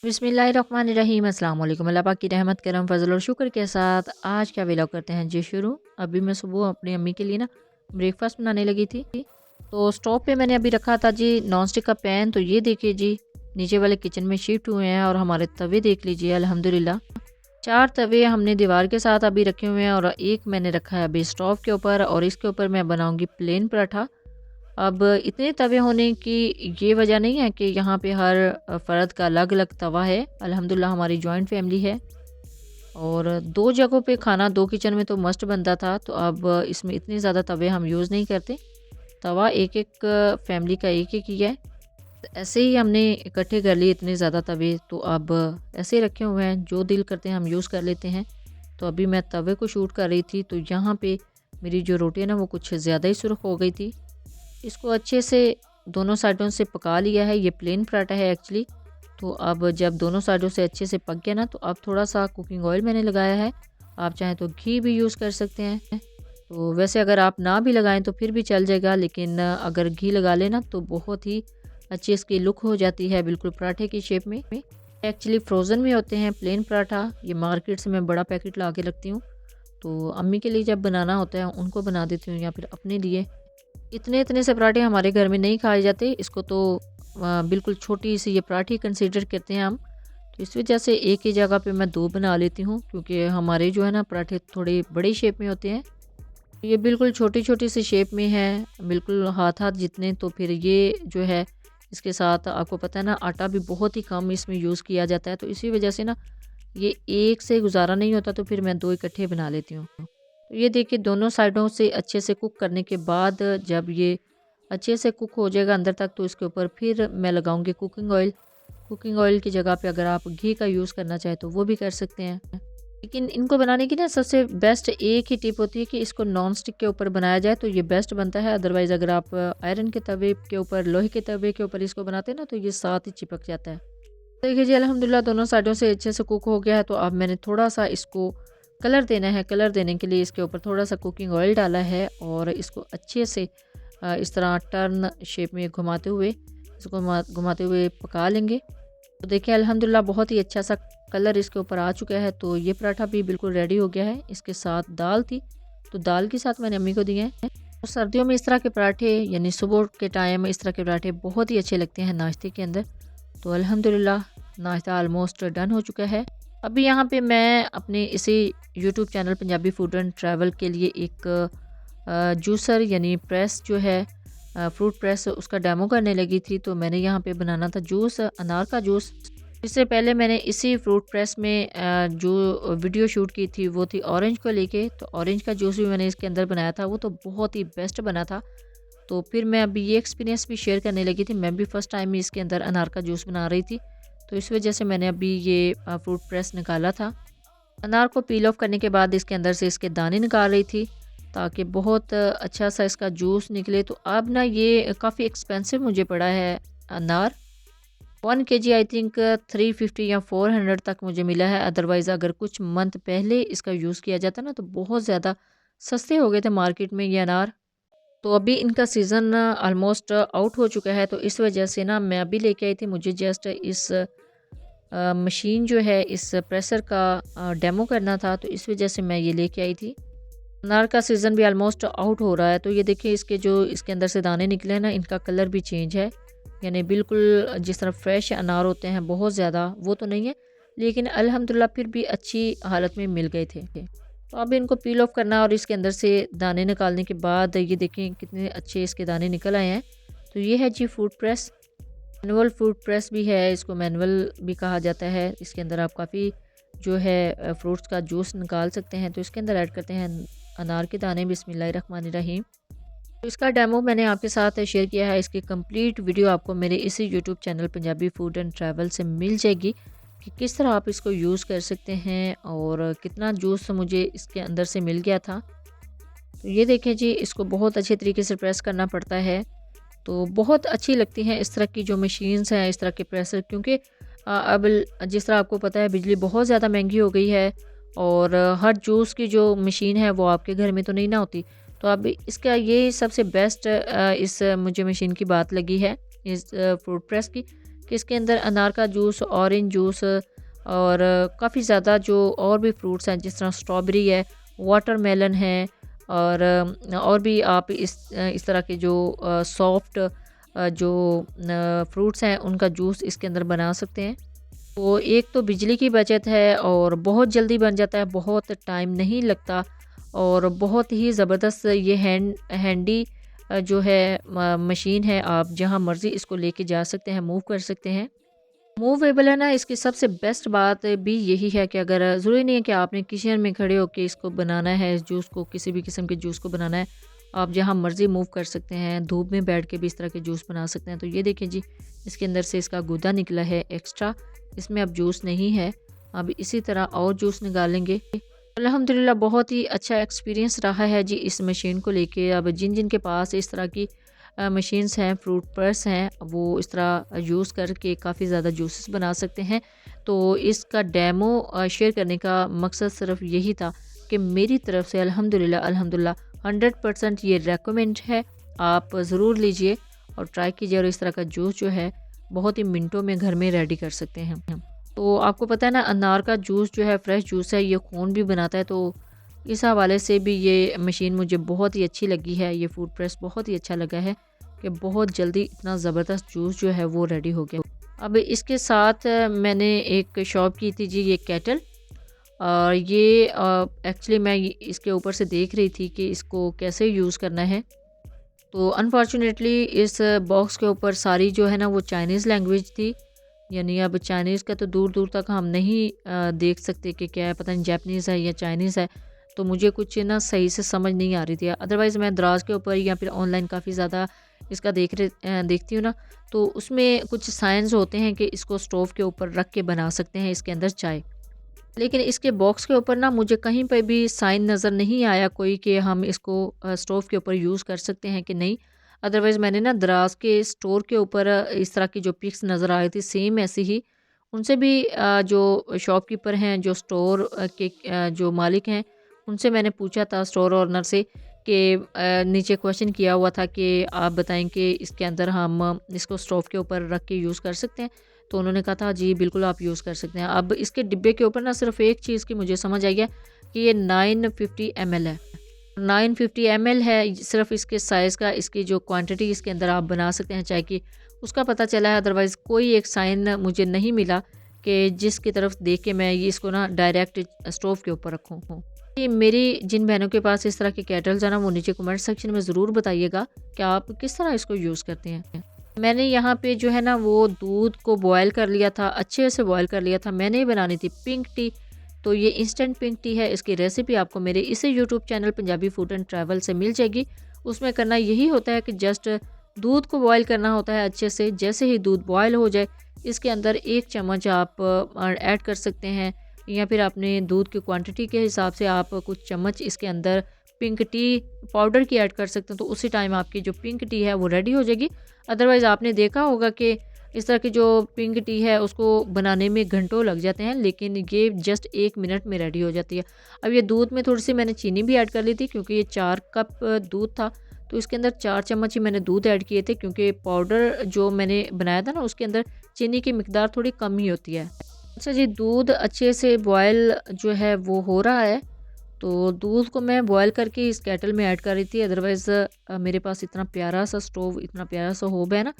बिस्मिल्लाहिर्रहमानिर्रहीम अस्सलाम वालेकुम। अल्लाह पाक की रहमत करम फजल और शुक्र के साथ आज का व्लॉग करते हैं जी शुरू। अभी मैं सुबह अपनी अम्मी के लिए ना ब्रेकफास्ट बनाने लगी थी। तो स्टोव पे मैंने अभी रखा था जी नॉन स्टिक का पैन। तो ये देखिए जी नीचे वाले किचन में शिफ्ट हुए हैं और हमारे तवे देख लीजिए अल्हम्दुलिल्लाह। 4 तवे हमने दीवार के साथ अभी रखे हुए हैं और एक मैंने रखा है अभी स्टोव के ऊपर और इसके ऊपर मैं बनाऊंगी प्लेन पराठा। अब इतने तवे होने की ये वजह नहीं है कि यहाँ पे हर फ़र्द का अलग अलग तवा है। अल्हम्दुलिल्लाह हमारी जॉइंट फैमिली है और 2 जगहों पे खाना 2 किचन में तो मस्ट बनता था। तो अब इसमें इतने ज़्यादा तवे हम यूज़ नहीं करते। तवा एक एक फैमिली का एक एक ही है। तो ऐसे ही हमने इकट्ठे कर लिए इतने ज़्यादा तवे। तो अब ऐसे रखे हुए हैं, जो दिल करते हैं हम यूज़ कर लेते हैं। तो अभी मैं तवे को शूट कर रही थी तो यहाँ पे मेरी जो रोटी है ना वो कुछ ज़्यादा ही सुर्ख हो गई थी। इसको अच्छे से दोनों साइडों से पका लिया है। ये प्लेन पराठा है एक्चुअली। तो अब जब दोनों साइडों से अच्छे से पक गया ना तो अब थोड़ा सा कुकिंग ऑयल मैंने लगाया है। आप चाहें तो घी भी यूज़ कर सकते हैं। तो वैसे अगर आप ना भी लगाएं तो फिर भी चल जाएगा, लेकिन अगर घी लगा लेना तो बहुत ही अच्छी इसकी लुक हो जाती है, बिल्कुल पराठे की शेप में। एक्चुअली फ्रोज़न में होते हैं प्लेन पराठा। ये मार्केट से मैं बड़ा पैकेट ला के रखती हूँ। तो अम्मी के लिए जब बनाना होता है उनको बना देती हूँ या फिर अपने लिए। इतने इतने से पराठे हमारे घर में नहीं खाए जाते। इसको तो बिल्कुल छोटी सी ये पराठी कंसीडर करते हैं हम। तो इस वजह से एक ही जगह पे मैं 2 बना लेती हूँ, क्योंकि हमारे जो है ना पराठे थोड़े बड़ी शेप में होते हैं। ये बिल्कुल छोटी छोटी सी शेप में है, बिल्कुल हाथ हाथ जितने। तो फिर ये जो है इसके साथ आपको पता है ना आटा भी बहुत ही कम इसमें यूज़ किया जाता है। तो इसी वजह से ना ये एक से गुजारा नहीं होता, तो फिर मैं 2 इकट्ठे बना लेती हूँ। तो ये देखिए दोनों साइडों से अच्छे से कुक करने के बाद जब ये अच्छे से कुक हो जाएगा अंदर तक, तो इसके ऊपर फिर मैं लगाऊंगी कुकिंग ऑयल। कुकिंग ऑयल की जगह पे अगर आप घी का यूज़ करना चाहें तो वो भी कर सकते हैं। लेकिन इनको बनाने की ना सबसे बेस्ट एक ही टिप होती है कि इसको नॉन स्टिक के ऊपर बनाया जाए तो ये बेस्ट बनता है। अदरवाइज़ अगर आप आयरन के तवे के ऊपर, लोहे के तवे के ऊपर इसको बनाते हैं ना तो ये साथ ही चिपक जाता है। देखिए जी अल्हम्दुलिल्लाह दोनों साइडों से अच्छे से कुक हो गया है। तो अब मैंने थोड़ा सा इसको कलर देना है। कलर देने के लिए इसके ऊपर थोड़ा सा कुकिंग ऑयल डाला है और इसको अच्छे से इस तरह टर्न शेप में घुमाते हुए इसको घुमाते हुए पका लेंगे। तो देखिए अल्हम्दुलिल्लाह बहुत ही अच्छा सा कलर इसके ऊपर आ चुका है। तो ये पराठा भी बिल्कुल रेडी हो गया है। इसके साथ दाल थी तो दाल के साथ मैंने अम्मी को दिए हैं। और सर्दियों में इस तरह के पराठे यानी सुबह के टाइम इस तरह के पराठे बहुत ही अच्छे लगते हैं नाश्ते के अंदर। तो अल्हम्दुलिल्लाह नाश्ता ऑलमोस्ट डन हो चुका है। अभी यहाँ पे मैं अपने इसी YouTube channel Punjabi food and travel के लिए एक जूसर यानी प्रेस जो है फ्रूट प्रेस उसका डेमो करने लगी थी। तो मैंने यहाँ पे बनाना था जूस, अनार का जूस। इससे पहले मैंने इसी फ्रूट प्रेस में जो वीडियो शूट की थी वो थी ऑरेंज को लेके। तो ऑरेंज का जूस भी मैंने इसके अंदर बनाया था, वो तो बहुत ही बेस्ट बना था। तो फिर मैं अभी ये एक्सपीरियंस भी शेयर करने लगी थी। मैं भी फ़र्स्ट टाइम इसके अंदर अनार का जूस बना रही थी। तो इस वजह से मैंने अभी ये फ्रूट प्रेस निकाला था। अनार को पील ऑफ करने के बाद इसके अंदर से इसके दाने निकाल रही थी ताकि बहुत अच्छा सा इसका जूस निकले। तो अब ना ये काफ़ी एक्सपेंसिव मुझे पड़ा है अनार। 1 केजी आई थिंक 350 या 400 तक मुझे मिला है। अदरवाइज़ अगर कुछ मंथ पहले इसका यूज़ किया जाता ना तो बहुत ज़्यादा सस्ते हो गए थे मार्केट में ये अनार। तो अभी इनका सीज़न ऑलमोस्ट आउट हो चुका है। तो इस वजह से ना मैं अभी लेके आई थी। मुझे जस्ट इस मशीन जो है इस प्रेसर का डेमो करना था, तो इस वजह से मैं ये लेके आई थी। अनार का सीज़न भी ऑलमोस्ट आउट हो रहा है। तो ये देखिए इसके जो इसके अंदर से दाने निकले हैं ना, इनका कलर भी चेंज है। यानी बिल्कुल जिस तरह फ्रेश अनार होते हैं बहुत ज़्यादा वो तो नहीं है, लेकिन अल्हम्दुलिल्लाह फिर भी अच्छी हालत में मिल गए थे। तो अब इनको पील ऑफ करना और इसके अंदर से दाने निकालने के बाद ये देखें कितने अच्छे इसके दाने निकल आए हैं। तो ये है जी food press. Manual food press भी है, इसको मैनुअल भी कहा जाता है। इसके अंदर आप काफ़ी जो है फ्रूट्स का जूस निकाल सकते हैं। तो इसके अंदर ऐड करते हैं अनार के दाने। बिस्मिल्लाहिर्रहमानिर्रहीम। तो इसका डेमो मैंने आपके साथ शेयर किया है। इसकी कंप्लीट वीडियो आपको मेरे इसी YouTube channel Punjabi food and travel से मिल जाएगी कि किस तरह आप इसको यूज़ कर सकते हैं और कितना जूस मुझे इसके अंदर से मिल गया था। तो ये देखें जी इसको बहुत अच्छे तरीके से प्रेस करना पड़ता है। तो बहुत अच्छी लगती हैं इस तरह की जो मशीन्स हैं, इस तरह के प्रेसर, क्योंकि अब जिस तरह आपको पता है बिजली बहुत ज़्यादा महंगी हो गई है और हर जूस की जो मशीन है वो आपके घर में तो नहीं ना होती। तो अब इसका ये सबसे बेस्ट इस मुझे मशीन की बात लगी है इस फ्रूट प्रेस की, कि इसके अंदर अनार का जूस, ऑरेंज जूस और काफ़ी ज़्यादा जो और भी फ्रूट्स हैं जिस तरह स्ट्रॉबेरी है, वाटरमेलन है और भी आप इस तरह के जो सॉफ्ट जो फ्रूट्स हैं उनका जूस इसके अंदर बना सकते हैं। तो एक तो बिजली की बचत है और बहुत जल्दी बन जाता है, बहुत टाइम नहीं लगता और बहुत ही ज़बरदस्त ये हैंडी जो है मशीन है, आप जहाँ मर्ज़ी इसको लेके जा सकते हैं, मूव कर सकते हैं। मूवेबल है ना, इसकी सबसे बेस्ट बात भी यही है कि अगर ज़रूरी नहीं है कि आपने किचन में खड़े होकर इसको बनाना है, इस जूस को, किसी भी किस्म के जूस को बनाना है, आप जहाँ मर्ज़ी मूव कर सकते हैं, धूप में बैठ के भी इस तरह के जूस बना सकते हैं। तो ये देखें जी, इसके अंदर से इसका गूदा निकला है एक्स्ट्रा, इसमें अब जूस नहीं है। अब इसी तरह और जूस निकालेंगे। अल्हम्दुलिल्लाह बहुत ही अच्छा एक्सपीरियंस रहा है जी इस मशीन को लेके। अब जिन जिन के पास इस तरह की मशीन्स हैं, फ्रूट प्रेस हैं, वो इस तरह यूज़ करके काफ़ी ज़्यादा जूसेस बना सकते हैं। तो इसका डेमो शेयर करने का मकसद सिर्फ यही था कि मेरी तरफ से अल्हम्दुलिल्लाह 100% ये रेकमेंड है। आप ज़रूर लीजिए और ट्राई कीजिए और इस तरह का जूस जो है बहुत ही मिनटों में घर में रेडी कर सकते हैं। तो आपको पता है ना, अनार का जूस जो है फ्रेश जूस है, ये खून भी बनाता है। तो इस हवाले से भी ये मशीन मुझे बहुत ही अच्छी लगी है, ये फूड प्रेस बहुत ही अच्छा लगा है कि बहुत जल्दी इतना ज़बरदस्त जूस जो है वो रेडी हो गया। अब इसके साथ मैंने एक शॉप की थी जी, ये केटल, और ये एक्चुअली मैं इसके ऊपर से देख रही थी कि इसको कैसे यूज़ करना है। तो अनफॉर्चुनेटली इस बॉक्स के ऊपर सारी जो है ना वो चाइनीज़ लैंग्वेज थी, यानी अब चाइनीज़ का तो दूर दूर तक हम नहीं देख सकते कि क्या है, पता नहीं जापानीज़ है या चाइनीज़ है। तो मुझे कुछ ना सही से समझ नहीं आ रही थी। अदरवाइज़ मैं दराज के ऊपर या फिर ऑनलाइन काफ़ी ज़्यादा इसका देखती हूँ ना, तो उसमें कुछ साइंस होते हैं कि इसको स्टोव के ऊपर रख के बना सकते हैं इसके अंदर चाय। लेकिन इसके बॉक्स के ऊपर ना मुझे कहीं पे भी साइन नज़र नहीं आया कोई कि हम इसको स्टोव के ऊपर यूज़ कर सकते हैं कि नहीं। अदरवाइज़ मैंने ना दराज के स्टोर के ऊपर इस तरह की जो पिक्स नज़र आ रही थी सेम ऐसी ही, उनसे भी जो शॉपकीपर हैं, जो स्टोर के जो मालिक हैं, उनसे मैंने पूछा था, स्टोर ओनर से, कि नीचे क्वेश्चन किया हुआ था कि आप बताएं कि इसके अंदर हम इसको स्टोव के ऊपर रख के यूज़ कर सकते हैं। तो उन्होंने कहा था जी बिल्कुल आप यूज़ कर सकते हैं। अब इसके डिब्बे के ऊपर ना सिर्फ एक चीज़ की मुझे समझ आई है कि ये 950 ml है। 950 ml है सिर्फ इसके साइज़ का, इसकी जो क्वांटिटी इसके अंदर आप बना सकते हैं चाय की, उसका पता चला है। अदरवाइज़ कोई एक साइन मुझे नहीं मिला कि जिसकी तरफ देख के मैं ये इसको ना डायरेक्ट स्टोव के ऊपर रखूँ। कि मेरी जिन बहनों के पास इस तरह के केटल्स हैं ना, वो नीचे कमेंट सेक्शन में ज़रूर बताइएगा कि आप किस तरह इसको यूज़ करते हैं। मैंने यहाँ पे जो है ना वो दूध को बॉयल कर लिया था, अच्छे से बॉयल कर लिया था। मैंने बनानी थी पिंक टी, तो ये इंस्टेंट पिंक टी है। इसकी रेसिपी आपको मेरे इसी YouTube channel Punjabi food and travel से मिल जाएगी। उसमें करना यही होता है कि जस्ट दूध को बॉयल करना होता है अच्छे से। जैसे ही दूध बॉयल हो जाए, इसके अंदर 1 चम्मच आप ऐड कर सकते हैं, या फिर अपने दूध की क्वांटिटी के हिसाब से आप कुछ चम्मच इसके अंदर पिंक टी पाउडर की ऐड कर सकते हैं। तो उसी टाइम आपकी जो पिंक टी है वो रेडी हो जाएगी। अदरवाइज़ आपने देखा होगा कि इस तरह की जो पिंक टी है उसको बनाने में घंटों लग जाते हैं, लेकिन ये जस्ट 1 मिनट में रेडी हो जाती है। अब ये दूध में थोड़ी सी मैंने चीनी भी ऐड कर ली थी, क्योंकि ये 4 कप दूध था, तो इसके अंदर 4 चम्मच ही मैंने दूध ऐड किए थे, क्योंकि पाउडर जो मैंने बनाया था ना उसके अंदर चीनी की मिकदार थोड़ी कम ही होती है। अच्छा जी, दूध अच्छे से बॉयल जो है वो हो रहा है, तो दूध को मैं बॉयल करके इस केटल में ऐड कर रही थी। अदरवाइज़ मेरे पास इतना प्यारा सा स्टोव, इतना प्यारा सा होब है ना,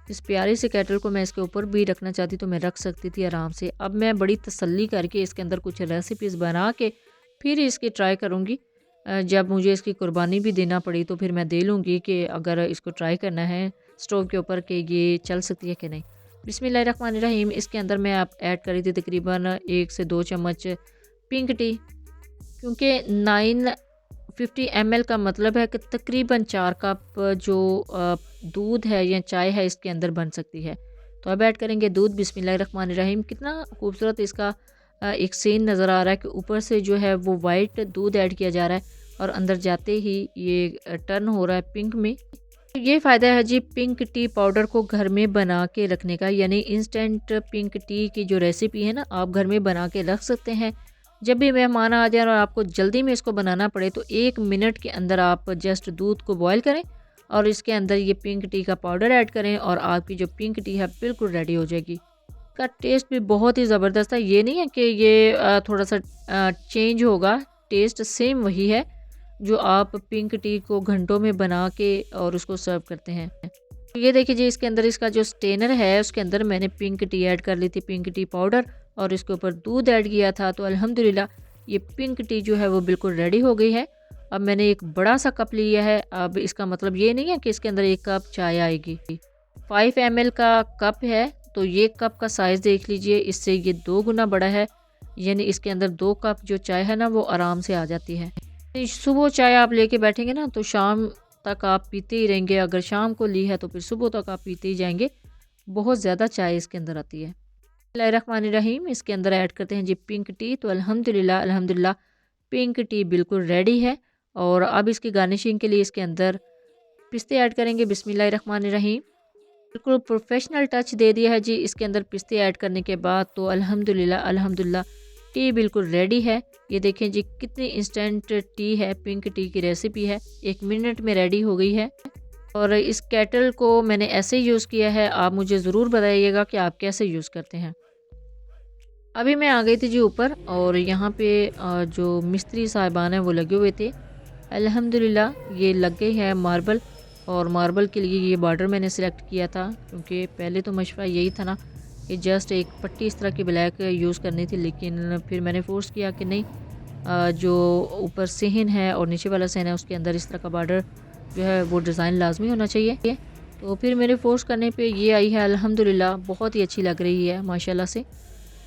इस प्यारी से केटल को मैं इसके ऊपर भी रखना चाहती तो मैं रख सकती थी आराम से। अब मैं बड़ी तसल्ली करके इसके अंदर कुछ रेसिपीज़ बना के फिर इसकी ट्राई करूँगी। जब मुझे इसकी कुर्बानी भी देना पड़ी तो फिर मैं दे लूँगी कि अगर इसको ट्राई करना है स्टोव के ऊपर कि ये चल सकती है कि नहीं। बिस्मिल्लाहिर्रहमानिर्रहीम। इसके अंदर मैं आप ऐड करी थी तकरीबन 1 से 2 चम्मच पिंक टी, क्योंकि 950 ml का मतलब है कि तकरीबन 4 कप जो दूध है या चाय है इसके अंदर बन सकती है। तो अब ऐड करेंगे दूध। बिस्मिल्लाहिर्रहमानिर्रहीम। कितना खूबसूरत इसका एक सीन नज़र आ रहा है कि ऊपर से जो है वो वाइट दूध ऐड किया जा रहा है और अंदर जाते ही ये टर्न हो रहा है पिंक में। तो ये फ़ायदा है जी पिंक टी पाउडर को घर में बना के रखने का, यानी इंस्टेंट पिंक टी की जो रेसिपी है ना, आप घर में बना के रख सकते हैं। जब भी मेहमान आ जाए और आपको जल्दी में इसको बनाना पड़े, तो 1 मिनट के अंदर आप जस्ट दूध को बॉयल करें और इसके अंदर ये पिंक टी का पाउडर ऐड करें और आपकी जो पिंक टी है बिल्कुल रेडी हो जाएगी। इसका टेस्ट भी बहुत ही ज़बरदस्त है। ये नहीं है कि ये थोड़ा सा चेंज होगा, टेस्ट सेम वही है जो आप पिंक टी को घंटों में बना के और उसको सर्व करते हैं। ये देखिए जी, इसके अंदर इसका जो स्टेनर है उसके अंदर मैंने पिंक टी ऐड कर ली थी, पिंक टी पाउडर, और इसके ऊपर दूध ऐड किया था। तो अल्हम्दुलिल्लाह ये पिंक टी जो है वो बिल्कुल रेडी हो गई है। अब मैंने एक बड़ा सा कप लिया है। अब इसका मतलब ये नहीं है कि इसके अंदर 1 कप चाय आएगी। 5 ml का कप है, तो ये कप का साइज़ देख लीजिए, इससे ये 2 गुना बड़ा है। यानी इसके अंदर 2 कप जो चाय है ना वो आराम से आ जाती है। सुबह चाय आप लेके बैठेंगे ना तो शाम तक आप पीते ही रहेंगे। अगर शाम को ली है तो फिर सुबह तक आप पीते ही जाएंगे। बहुत ज़्यादा चाय इसके अंदर आती है। बिस्मिल्लाहिर्रहमानिर्रहीम, इसके अंदर ऐड करते हैं जी पिंक टी। तो अल्हम्दुलिल्लाह पिंक टी बिल्कुल रेडी है। और अब इसकी गार्निशिंग के लिए इसके अंदर पिस्ते ऐड करेंगे। बिस्मिल्लाहिर्रहमानिर्रहीम, बिल्कुल प्रोफेशनल टच दे दिया है जी इसके अंदर पिस्ते ऐड करने के बाद। तो अल्हम्दुलिल्लाह टी बिल्कुल रेडी है। ये देखें जी कितनी इंस्टेंट टी है, पिंक टी की रेसिपी है, 1 मिनट में रेडी हो गई है। और इस केटल को मैंने ऐसे यूज़ किया है। आप मुझे ज़रूर बताइएगा कि आप कैसे यूज़ करते हैं। अभी मैं आ गई थी जी ऊपर, और यहाँ पे जो मिस्त्री साहिबान हैं वो लगे हुए थे। अल्हम्दुलिल्लाह ये लग गई है मार्बल, और मार्बल के लिए ये बॉर्डर मैंने सिलेक्ट किया था, क्योंकि पहले तो मशवरा यही था ना कि जस्ट एक पट्टी इस तरह की ब्लैक यूज़ करनी थी, लेकिन फिर मैंने फोर्स किया कि नहीं, जो ऊपर सहन है और नीचे वाला सहन है उसके अंदर इस तरह का बॉर्डर जो है वो डिज़ाइन लाजमी होना चाहिए। तो फिर मेरे फोर्स करने पे ये आई है। अल्हम्दुलिल्लाह बहुत ही अच्छी लग रही है माशाल्लाह से।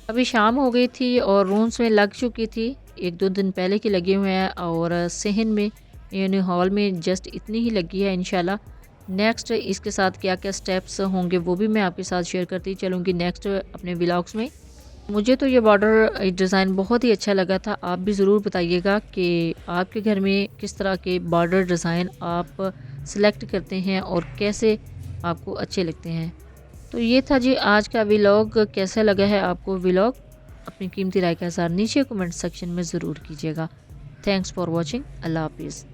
अभी शाम हो गई थी और रूम्स में लग चुकी थी, 1-2 दिन पहले की लगे हुए हैं, और सहन में यानी हॉल में जस्ट इतनी ही लगी है। इंशाल्लाह नेक्स्ट इसके साथ क्या क्या स्टेप्स होंगे वो भी मैं आपके साथ शेयर करती चलूँगी नेक्स्ट अपने व्लॉग्स में। मुझे तो ये बॉर्डर डिज़ाइन बहुत ही अच्छा लगा था। आप भी ज़रूर बताइएगा कि आपके घर में किस तरह के बॉर्डर डिज़ाइन आप सिलेक्ट करते हैं और कैसे आपको अच्छे लगते हैं। तो ये था जी आज का व्लॉग। कैसा लगा है आपको व्लॉग? अपनी कीमती राय का इज़हार नीचे कमेंट सेक्शन में ज़रूर कीजिएगा। Thanks for watching. अल्लाह हाफिज़।